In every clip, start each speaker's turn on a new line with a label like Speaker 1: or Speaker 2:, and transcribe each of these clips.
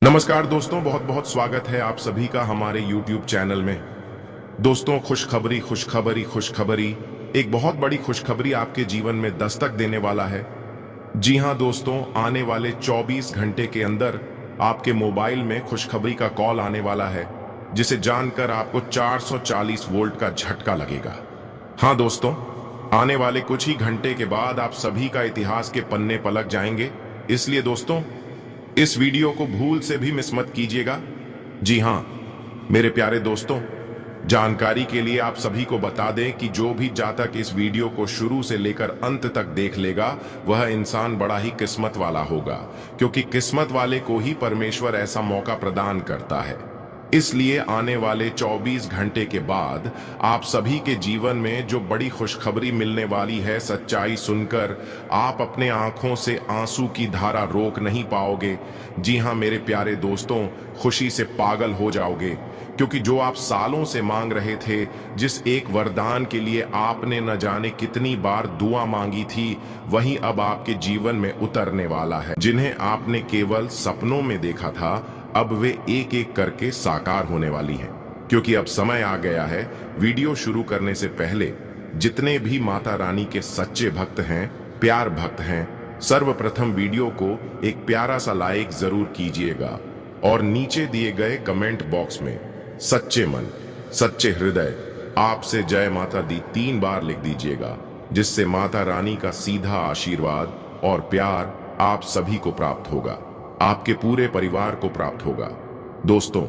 Speaker 1: नमस्कार दोस्तों, बहुत बहुत स्वागत है आप सभी का हमारे YouTube चैनल में। दोस्तों, खुशखबरी खुशखबरी खुशखबरी, एक बहुत बड़ी खुशखबरी आपके जीवन में दस्तक देने वाला है। जी हां दोस्तों, आने वाले 24 घंटे के अंदर आपके मोबाइल में खुशखबरी का कॉल आने वाला है, जिसे जानकर आपको 440 वोल्ट का झटका लगेगा। हाँ दोस्तों, आने वाले कुछ ही घंटे के बाद आप सभी का इतिहास के पन्ने पलट जाएंगे। इसलिए दोस्तों, इस वीडियो को भूल से भी मिस मत कीजिएगा। जी हां मेरे प्यारे दोस्तों, जानकारी के लिए आप सभी को बता दें कि जो भी जातक इस वीडियो को शुरू से लेकर अंत तक देख लेगा, वह इंसान बड़ा ही किस्मत वाला होगा, क्योंकि किस्मत वाले को ही परमेश्वर ऐसा मौका प्रदान करता है। इसलिए आने वाले 24 घंटे के बाद आप सभी के जीवन में जो बड़ी खुशखबरी मिलने वाली है, सच्चाई सुनकर आप अपने आंखों से आंसू की धारा रोक नहीं पाओगे। जी हां मेरे प्यारे दोस्तों, खुशी से पागल हो जाओगे, क्योंकि जो आप सालों से मांग रहे थे, जिस एक वरदान के लिए आपने न जाने कितनी बार दुआ मांगी थी, वही अब आपके जीवन में उतरने वाला है। जिन्हें आपने केवल सपनों में देखा था, अब वे एक एक करके साकार होने वाली हैं। क्योंकि अब समय आ गया है। वीडियो शुरू करने से पहले जितने भी माता रानी के सच्चे भक्त हैं, प्यार भक्त हैं, सर्वप्रथम वीडियो को एक प्यारा सा लाइक जरूर कीजिएगा और नीचे दिए गए कमेंट बॉक्स में सच्चे मन, सच्चे हृदय, आपसे जय माता दी 3 बार लिख दीजिएगा, जिससे माता रानी का सीधा आशीर्वाद और प्यार आप सभी को प्राप्त होगा, आपके पूरे परिवार को प्राप्त होगा। दोस्तों,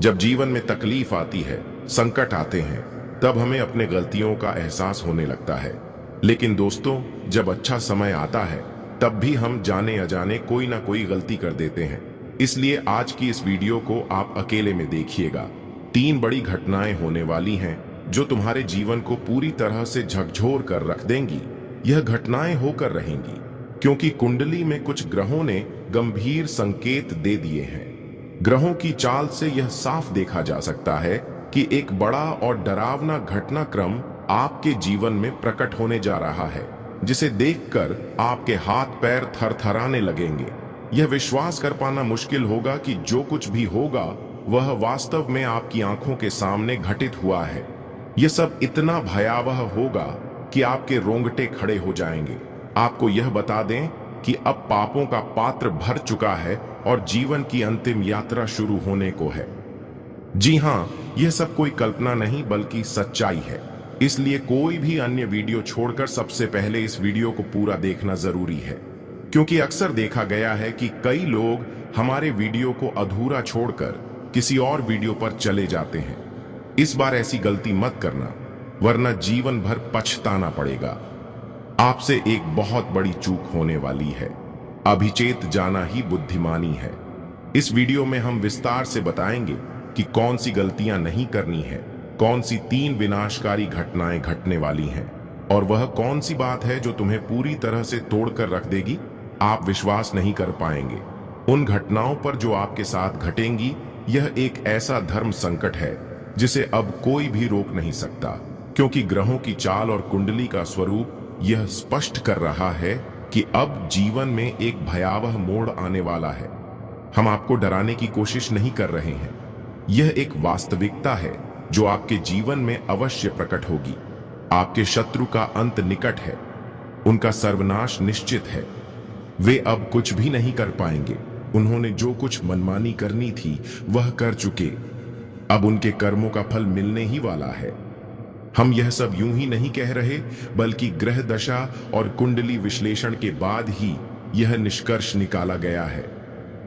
Speaker 1: जब जीवन में तकलीफ आती है, संकट आते हैं, तब हमें अपने गलतियों का एहसास होने लगता है। लेकिन दोस्तों, जब अच्छा समय आता है, तब भी हम जाने अजाने कोई ना कोई गलती कर देते हैं। इसलिए आज की इस वीडियो को आप अकेले में देखिएगा। 3 बड़ी घटनाएं होने वाली हैं जो तुम्हारे जीवन को पूरी तरह से झकझोर कर रख देंगी। यह घटनाएं होकर रहेंगी क्योंकि कुंडली में कुछ ग्रहों ने गंभीर संकेत दे दिए हैं। ग्रहों की चाल से यह साफ देखा जा सकता है कि एक बड़ा और डरावना घटनाक्रम आपके जीवन में प्रकट होने जा रहा है, जिसे देखकर आपके हाथ पैर थरथराने लगेंगे। यह विश्वास कर पाना मुश्किल होगा कि जो कुछ भी होगा वह वास्तव में आपकी आंखों के सामने घटित हुआ है। यह सब इतना भयावह होगा कि आपके रोंगटे खड़े हो जाएंगे। आपको यह बता दें कि अब पापों का पात्र भर चुका है और जीवन की अंतिम यात्रा शुरू होने को है। जी हां, यह सब कोई कल्पना नहीं बल्कि सच्चाई है। इसलिए कोई भी अन्य वीडियो छोड़कर सबसे पहले इस वीडियो को पूरा देखना जरूरी है, क्योंकि अक्सर देखा गया है कि कई लोग हमारे वीडियो को अधूरा छोड़कर किसी और वीडियो पर चले जाते हैं। इस बार ऐसी गलती मत करना, वरना जीवन भर पछताना पड़ेगा। आपसे एक बहुत बड़ी चूक होने वाली है। अभिचेत जाना ही बुद्धिमानी है। इस वीडियो में हम विस्तार से बताएंगे कि कौन सी गलतियां नहीं करनी है, कौन सी 3 विनाशकारी घटनाएं घटने वाली हैं, और वह कौन सी बात है जो तुम्हें पूरी तरह से तोड़कर रख देगी। आप विश्वास नहीं कर पाएंगे उन घटनाओं पर जो आपके साथ घटेंगी। यह एक ऐसा धर्म संकट है जिसे अब कोई भी रोक नहीं सकता, क्योंकि ग्रहों की चाल और कुंडली का स्वरूप यह स्पष्ट कर रहा है कि अब जीवन में एक भयावह मोड़ आने वाला है। हम आपको डराने की कोशिश नहीं कर रहे हैं। यह एक वास्तविकता है जो आपके जीवन में अवश्य प्रकट होगी। आपके शत्रु का अंत निकट है, उनका सर्वनाश निश्चित है। वे अब कुछ भी नहीं कर पाएंगे। उन्होंने जो कुछ मनमानी करनी थी वह कर चुके। अब उनके कर्मों का फल मिलने ही वाला है। हम यह सब यूं ही नहीं कह रहे, बल्कि ग्रह दशा और कुंडली विश्लेषण के बाद ही यह निष्कर्ष निकाला गया है।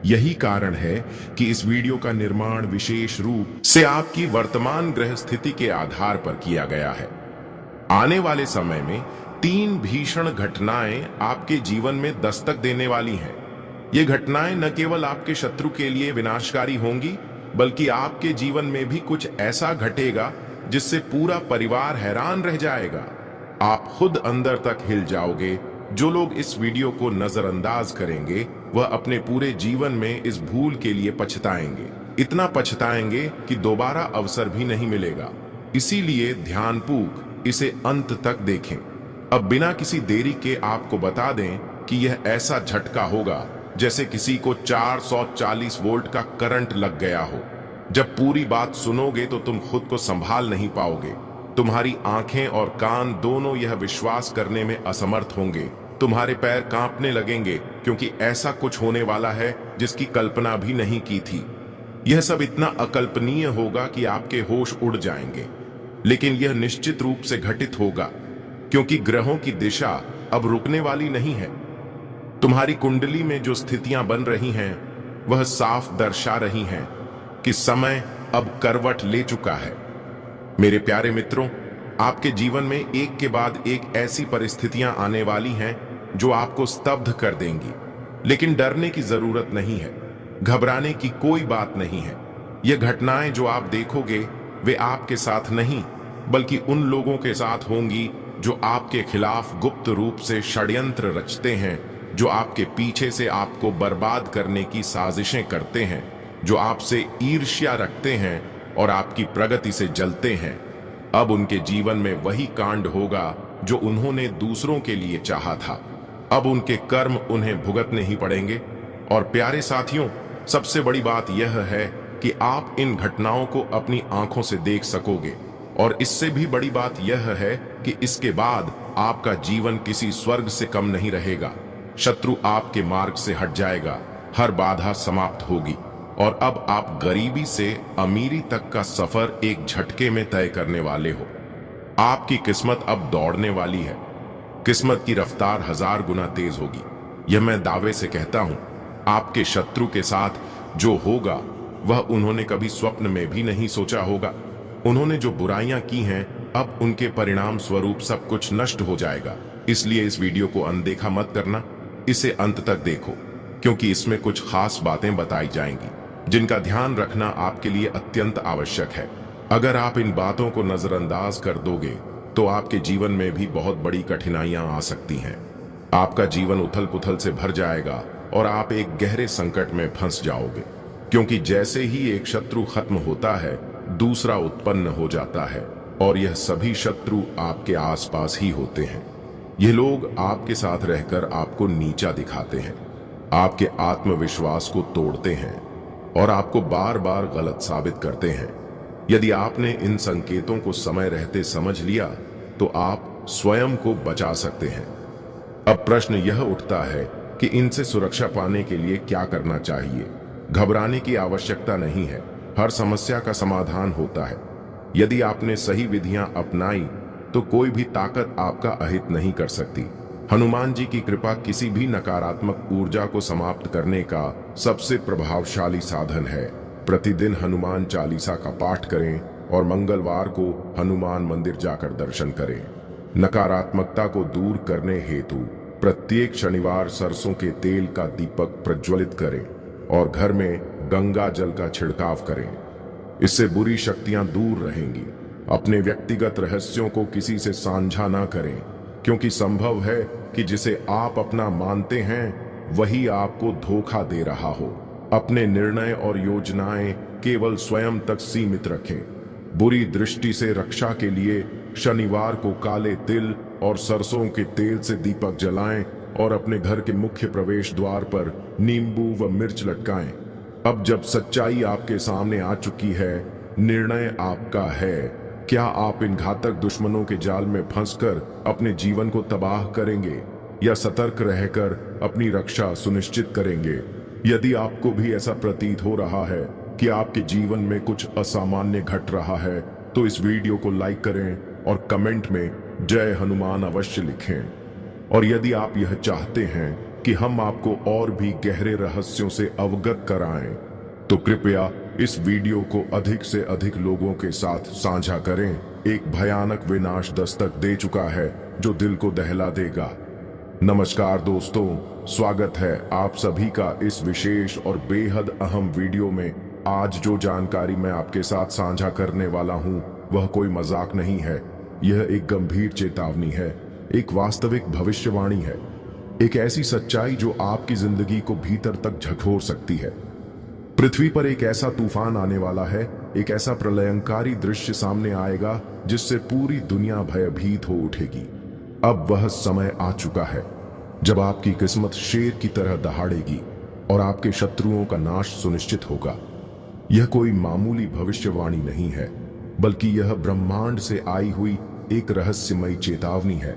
Speaker 1: यही कारण है कि इस वीडियो का निर्माण विशेष रूप से आपकी वर्तमान ग्रह स्थिति के आधार पर किया गया है। आने वाले समय में 3 भीषण घटनाएं आपके जीवन में दस्तक देने वाली हैं। ये घटनाएं न केवल आपके शत्रु के लिए विनाशकारी होंगी, बल्कि आपके जीवन में भी कुछ ऐसा घटेगा जिससे पूरा परिवार हैरान रह जाएगा। आप खुद अंदर तक हिल जाओगे। जो लोग इस वीडियो को नजरअंदाज करेंगे, वह अपने पूरे जीवन में इस भूल के लिए पछताएंगे। इतना पछताएंगे कि दोबारा अवसर भी नहीं मिलेगा। इसीलिए ध्यानपूर्वक इसे अंत तक देखें। अब बिना किसी देरी के आपको बता दें कि यह ऐसा झटका होगा जैसे किसी को 440 वोल्ट का करंट लग गया हो। जब पूरी बात सुनोगे तो तुम खुद को संभाल नहीं पाओगे। तुम्हारी आंखें और कान दोनों यह विश्वास करने में असमर्थ होंगे। तुम्हारे पैर कांपने लगेंगे, क्योंकि ऐसा कुछ होने वाला है जिसकी कल्पना भी नहीं की थी। यह सब इतना अकल्पनीय होगा कि आपके होश उड़ जाएंगे। लेकिन यह निश्चित रूप से घटित होगा, क्योंकि ग्रहों की दिशा अब रुकने वाली नहीं है। तुम्हारी कुंडली में जो स्थितियां बन रही हैं, वह साफ दर्शा रही हैं कि समय अब करवट ले चुका है। मेरे प्यारे मित्रों, आपके जीवन में एक के बाद एक ऐसी परिस्थितियां आने वाली हैं जो आपको स्तब्ध कर देंगी। लेकिन डरने की जरूरत नहीं है, घबराने की कोई बात नहीं है। ये घटनाएं जो आप देखोगे वे आपके साथ नहीं, बल्कि उन लोगों के साथ होंगी जो आपके खिलाफ गुप्त रूप से षड्यंत्र रचते हैं, जो आपके पीछे से आपको बर्बाद करने की साजिशें करते हैं, जो आपसे ईर्ष्या रखते हैं और आपकी प्रगति से जलते हैं। अब उनके जीवन में वही कांड होगा जो उन्होंने दूसरों के लिए चाहा था। अब उनके कर्म उन्हें भुगतने ही पड़ेंगे। और प्यारे साथियों, सबसे बड़ी बात यह है कि आप इन घटनाओं को अपनी आंखों से देख सकोगे। और इससे भी बड़ी बात यह है कि इसके बाद आपका जीवन किसी स्वर्ग से कम नहीं रहेगा। शत्रु आपके मार्ग से हट जाएगा, हर बाधा समाप्त होगी, और अब आप गरीबी से अमीरी तक का सफर एक झटके में तय करने वाले हो। आपकी किस्मत अब दौड़ने वाली है। किस्मत की रफ्तार 1000 गुना तेज होगी। यह मैं दावे से कहता हूं। आपके शत्रु के साथ जो होगा वह उन्होंने कभी स्वप्न में भी नहीं सोचा होगा। उन्होंने जो बुराइयां की हैं, अब उनके परिणाम स्वरूप सब कुछ नष्ट हो जाएगा। इसलिए इस वीडियो को अनदेखा मत करना, इसे अंत तक देखो, क्योंकि इसमें कुछ खास बातें बताई जाएंगी जिनका ध्यान रखना आपके लिए अत्यंत आवश्यक है। अगर आप इन बातों को नजरअंदाज कर दोगे तो आपके जीवन में भी बहुत बड़ी कठिनाइयां आ सकती हैं। आपका जीवन उथल पुथल से भर जाएगा और आप एक गहरे संकट में फंस जाओगे, क्योंकि जैसे ही एक शत्रु खत्म होता है, दूसरा उत्पन्न हो जाता है। और यह सभी शत्रु आपके आसपास ही होते हैं। ये लोग आपके साथ रहकर आपको नीचा दिखाते हैं, आपके आत्मविश्वास को तोड़ते हैं और आपको बार बार गलत साबित करते हैं। यदि आपने इन संकेतों को समय रहते समझ लिया तो आप स्वयं को बचा सकते हैं। अब प्रश्न यह उठता है कि इनसे सुरक्षा पाने के लिए क्या करना चाहिए। घबराने की आवश्यकता नहीं है, हर समस्या का समाधान होता है। यदि आपने सही विधियां अपनाई तो कोई भी ताकत आपका अहित नहीं कर सकती। हनुमान जी की कृपा किसी भी नकारात्मक ऊर्जा को समाप्त करने का सबसे प्रभावशाली साधन है। प्रतिदिन हनुमान चालीसा का पाठ करें और मंगलवार को हनुमान मंदिर जाकर दर्शन करें। नकारात्मकता को दूर करने हेतु प्रत्येक शनिवार सरसों के तेल का दीपक प्रज्वलित करें और घर में गंगा जल का छिड़काव करें। इससे बुरी शक्तियां दूर रहेंगी। अपने व्यक्तिगत रहस्यों को किसी से साझा ना करें, क्योंकि संभव है कि जिसे आप अपना मानते हैं वही आपको धोखा दे रहा हो। अपने निर्णय और योजनाएं केवल स्वयं तक सीमित रखें। बुरी दृष्टि से रक्षा के लिए शनिवार को काले तिल और सरसों के तेल से दीपक जलाएं और अपने घर के मुख्य प्रवेश द्वार पर नींबू व मिर्च लटकाएं। अब जब सच्चाई आपके सामने आ चुकी है, निर्णय आपका है। क्या आप इन घातक दुश्मनों के जाल में फंसकर अपने जीवन को तबाह करेंगे या सतर्क रहकर अपनी रक्षा सुनिश्चित करेंगे? यदि आपको भी ऐसा प्रतीत हो रहा है कि आपके जीवन में कुछ असामान्य घट रहा है, तो इस वीडियो को लाइक करें और कमेंट में जय हनुमान अवश्य लिखें। और यदि आप यह चाहते हैं कि हम आपको और भी गहरे रहस्यों से अवगत कराएं, तो कृपया इस वीडियो को अधिक से अधिक लोगों के साथ साझा करें। एक भयानक विनाश दस्तक दे चुका है जो दिल को दहला देगा। नमस्कार दोस्तों, स्वागत है आप सभी का इस विशेष और बेहद अहम वीडियो में। आज जो जानकारी मैं आपके साथ साझा करने वाला हूं, वह कोई मजाक नहीं है। यह एक गंभीर चेतावनी है, एक वास्तविक भविष्यवाणी है, एक ऐसी सच्चाई जो आपकी जिंदगी को भीतर तक झकझोर सकती है। पृथ्वी पर एक ऐसा तूफान आने वाला है, एक ऐसा प्रलयंकारी दृश्य सामने आएगा जिससे पूरी दुनिया भयभीत हो उठेगी। अब वह समय आ चुका है जब आपकी किस्मत शेर की तरह दहाड़ेगी। और आपके शत्रुओं का नाश सुनिश्चित होगा। यह कोई मामूली भविष्यवाणी नहीं है, बल्कि यह ब्रह्मांड से आई हुई एक रहस्यमयी चेतावनी है।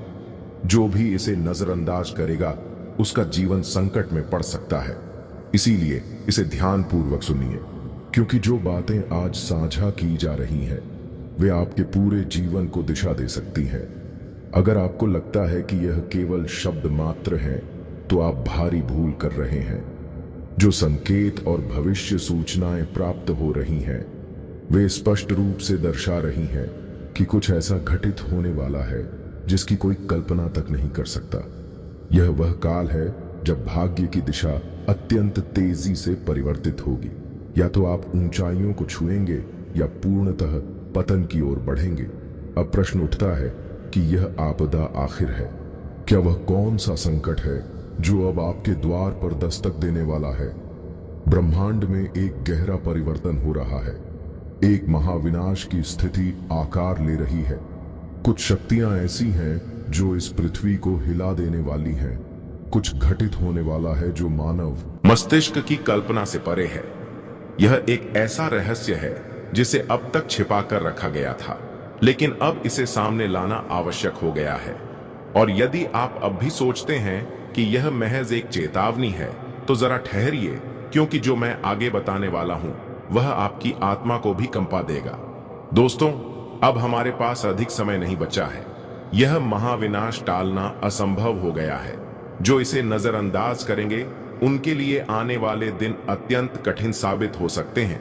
Speaker 1: जो भी इसे नजरअंदाज करेगा उसका जीवन संकट में पड़ सकता है। इसीलिए इसे ध्यानपूर्वक सुनिए, क्योंकि जो बातें आज साझा की जा रही हैं वे आपके पूरे जीवन को दिशा दे सकती हैं। अगर आपको लगता है कि यह केवल शब्द मात्र हैं, तो आप भारी भूल कर रहे हैं। जो संकेत और भविष्य सूचनाएं प्राप्त हो रही हैं वे स्पष्ट रूप से दर्शा रही हैं कि कुछ ऐसा घटित होने वाला है जिसकी कोई कल्पना तक नहीं कर सकता। यह वह काल है जब भाग्य की दिशा अत्यंत तेजी से परिवर्तित होगी। या तो आप ऊंचाइयों को छुएंगे या पूर्णतः पतन की ओर बढ़ेंगे। अब प्रश्न उठता है कि यह आपदा आखिर है। क्या वह कौन सा संकट है जो अब आपके द्वार पर दस्तक देने वाला है? ब्रह्मांड में एक गहरा परिवर्तन हो रहा है। एक महाविनाश की स्थिति आकार ले रही है। कुछ शक्तियां ऐसी हैं जो इस पृथ्वी को हिला देने वाली हैं। कुछ घटित होने वाला है जो मानव मस्तिष्क की कल्पना से परे है। यह एक ऐसा रहस्य है जिसे अब तक छिपा कर रखा गया था, लेकिन अब इसे सामने लाना आवश्यक हो गया है। और यदि आप अब भी सोचते हैं कि यह महज एक चेतावनी है, तो जरा ठहरिए, क्योंकि जो मैं आगे बताने वाला हूं वह आपकी आत्मा को भी कंपा देगा। दोस्तों, अब हमारे पास अधिक समय नहीं बचा है। यह महाविनाश टालना असंभव हो गया है। जो इसे नजरअंदाज करेंगे उनके लिए आने वाले दिन अत्यंत कठिन साबित हो सकते हैं,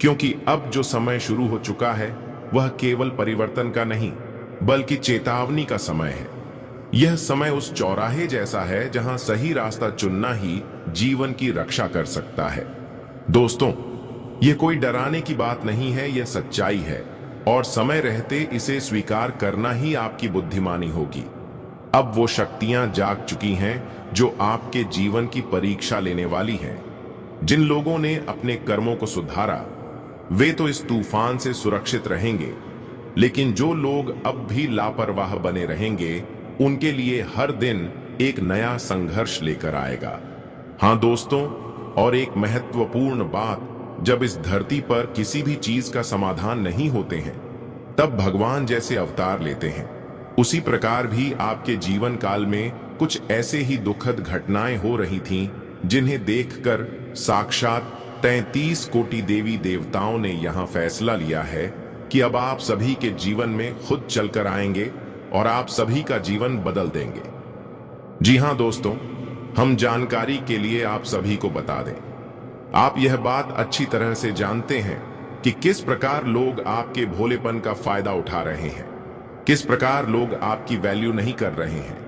Speaker 1: क्योंकि अब जो समय शुरू हो चुका है वह केवल परिवर्तन का नहीं बल्कि चेतावनी का समय है। यह समय उस चौराहे जैसा है जहां सही रास्ता चुनना ही जीवन की रक्षा कर सकता है। दोस्तों, यह कोई डराने की बात नहीं है, यह सच्चाई है, और समय रहते इसे स्वीकार करना ही आपकी बुद्धिमानी होगी। अब वो शक्तियां जाग चुकी हैं जो आपके जीवन की परीक्षा लेने वाली हैं। जिन लोगों ने अपने कर्मों को सुधारा वे तो इस तूफान से सुरक्षित रहेंगे, लेकिन जो लोग अब भी लापरवाह बने रहेंगे उनके लिए हर दिन एक नया संघर्ष लेकर आएगा। हाँ दोस्तों, और एक महत्वपूर्ण बात, जब इस धरती पर किसी भी चीज का समाधान नहीं होते हैं तब भगवान जैसे अवतार लेते हैं। उसी प्रकार भी आपके जीवन काल में कुछ ऐसे ही दुखद घटनाएं हो रही थीं जिन्हें देखकर साक्षात 33 कोटि देवी देवताओं ने यहां फैसला लिया है कि अब आप सभी के जीवन में खुद चलकर आएंगे और आप सभी का जीवन बदल देंगे। जी हां दोस्तों, हम जानकारी के लिए आप सभी को बता दें, आप यह बात अच्छी तरह से जानते हैं कि किस प्रकार लोग आपके भोलेपन का फायदा उठा रहे हैं, किस प्रकार लोग आपकी वैल्यू नहीं कर रहे हैं।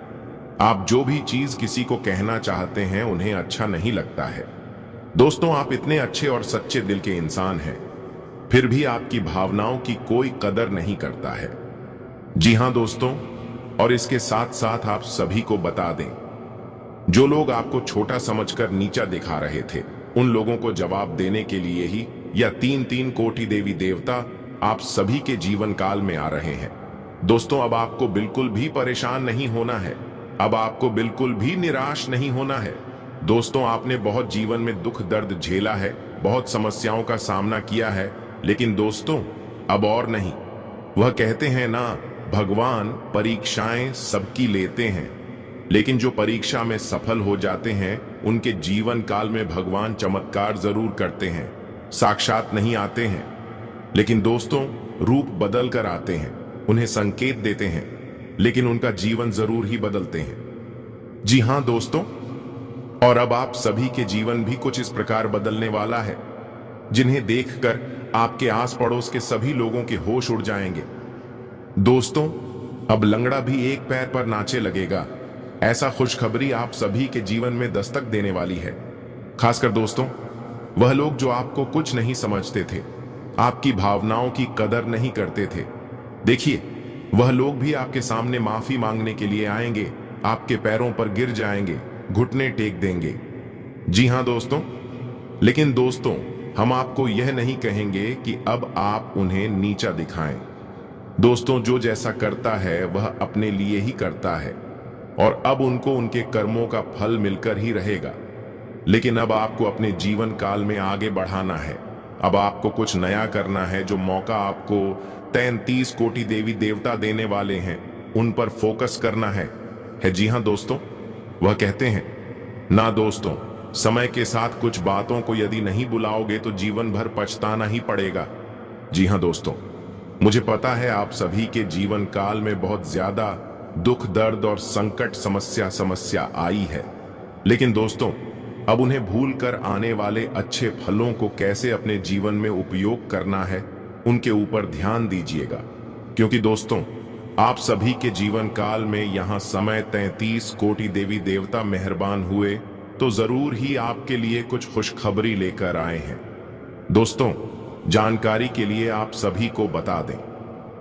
Speaker 1: आप जो भी चीज किसी को कहना चाहते हैं उन्हें अच्छा नहीं लगता है। दोस्तों, आप इतने अच्छे और सच्चे दिल के इंसान हैं, फिर भी आपकी भावनाओं की कोई कदर नहीं करता है। जी हां दोस्तों, और इसके साथ साथ आप सभी को बता दें, जो लोग आपको छोटा समझकर नीचा दिखा रहे थे उन लोगों को जवाब देने के लिए ही यह 3 कोटि देवी देवता आप सभी के जीवन काल में आ रहे हैं। दोस्तों, अब आपको बिल्कुल भी परेशान नहीं होना है, अब आपको बिल्कुल भी निराश नहीं होना है। दोस्तों, आपने बहुत जीवन में दुख दर्द झेला है, बहुत समस्याओं का सामना किया है, लेकिन दोस्तों अब और नहीं। वह कहते हैं ना, भगवान परीक्षाएं सबकी लेते हैं, लेकिन जो परीक्षा में सफल हो जाते हैं उनके जीवन काल में भगवान चमत्कार जरूर करते हैं, साक्षात नहीं आते हैं, लेकिन दोस्तों रूप बदल कर आते हैं, उन्हें संकेत देते हैं, लेकिन उनका जीवन जरूर ही बदलते हैं। जी हां दोस्तों, और अब आप सभी के जीवन भी कुछ इस प्रकार बदलने वाला है जिन्हें देखकर आपके आस पड़ोस के सभी लोगों के होश उड़ जाएंगे। दोस्तों, अब लंगड़ा भी एक पैर पर नाचे लगेगा, ऐसा खुशखबरी आप सभी के जीवन में दस्तक देने वाली है। खासकर दोस्तों वह लोग जो आपको कुछ नहीं समझते थे, आपकी भावनाओं की कदर नहीं करते थे। देखिए, वह लोग भी आपके सामने माफी मांगने के लिए आएंगे, आपके पैरों पर गिर जाएंगे, घुटने टेक देंगे। जी हां दोस्तों, लेकिन दोस्तों हम आपको यह नहीं कहेंगे कि अब आप उन्हें नीचा दिखाएं। दोस्तों, जो जैसा करता है वह अपने लिए ही करता है और अब उनको उनके कर्मों का फल मिलकर ही रहेगा। लेकिन अब आपको अपने जीवन काल में आगे बढ़ाना है। अब आपको कुछ नया करना है। जो मौका आपको 33 कोटि देवी देवता देने वाले हैं, उन पर फोकस करना है। जी हाँ दोस्तों, वह कहते हैं ना दोस्तों, समय के साथ कुछ बातों को यदि नहीं बुलाओगे तो जीवन भर पछताना ही पड़ेगा। जी हाँ दोस्तों, मुझे पता है आप सभी के जीवन काल में बहुत ज्यादा दुख, दर्द और संकट, समस्या आई है। लेकिन दोस्तों, अब उन्हें भूलकर आने वाले अच्छे फलों को कैसे अपने जीवन में उपयोग करना है, उनके ऊपर ध्यान दीजिएगा। क्योंकि दोस्तों, आप सभी के जीवन काल में यहां समय 33 कोटि देवी देवता मेहरबान हुए तो जरूर ही आपके लिए कुछ खुशखबरी लेकर आए हैं। दोस्तों, जानकारी के लिए आप सभी को बता दें,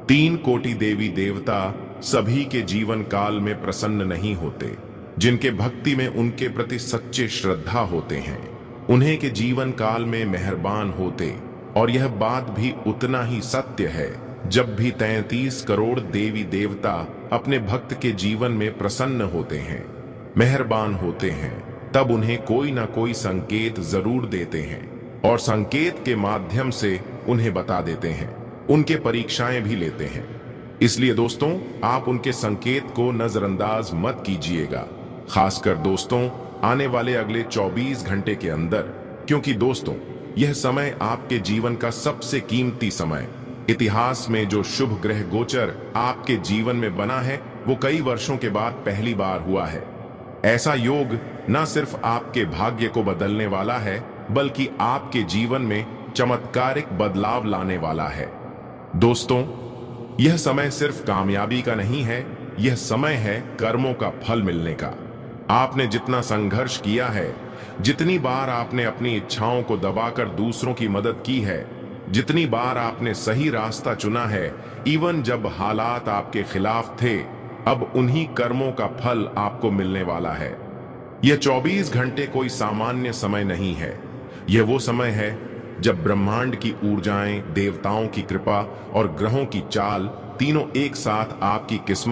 Speaker 1: 3 कोटि देवी देवता सभी के जीवन काल में प्रसन्न नहीं होते। जिनके भक्ति में उनके प्रति सच्चे श्रद्धा होते हैं, उन्हें के जीवन काल में मेहरबान होते। और यह बात भी उतना ही सत्य है, जब भी 33 करोड़ देवी देवता अपने भक्त के जीवन में प्रसन्न होते हैं, मेहरबान होते हैं, तब उन्हें कोई ना कोई संकेत जरूर देते हैं और संकेत के माध्यम से उन्हें बता देते हैं, उनके परीक्षाएं भी लेते हैं। इसलिए दोस्तों, आप उनके संकेत को नजरअंदाज मत कीजिएगा, खासकर दोस्तों आने वाले अगले 24 घंटे के अंदर। क्योंकि दोस्तों, यह समय आपके जीवन का सबसे कीमती समय। इतिहास में जो शुभ ग्रह गोचर आपके जीवन में बना है, वो कई वर्षों के बाद पहली बार हुआ है। ऐसा योग न सिर्फ आपके भाग्य को बदलने वाला है, बल्कि आपके जीवन में चमत्कारिक बदलाव लाने वाला है। दोस्तों, यह समय सिर्फ कामयाबी का नहीं है, यह समय है कर्मों का फल मिलने का। आपने जितना संघर्ष किया है, जितनी बार आपने अपनी इच्छाओं को दबाकर दूसरों की मदद की है, जितनी बार आपने सही रास्ता चुना है, इवन जब हालात आपके खिलाफ थे, अब उन्हीं कर्मों का फल आपको मिलने वाला है। यह 24 घंटे कोई सामान्य समय नहीं है। यह वो समय है जब ब्रह्मांड की ऊर्जाएं, देवताओं की कृपा और ग्रहों की चाल तीनों एक साथ आपकी किस्मत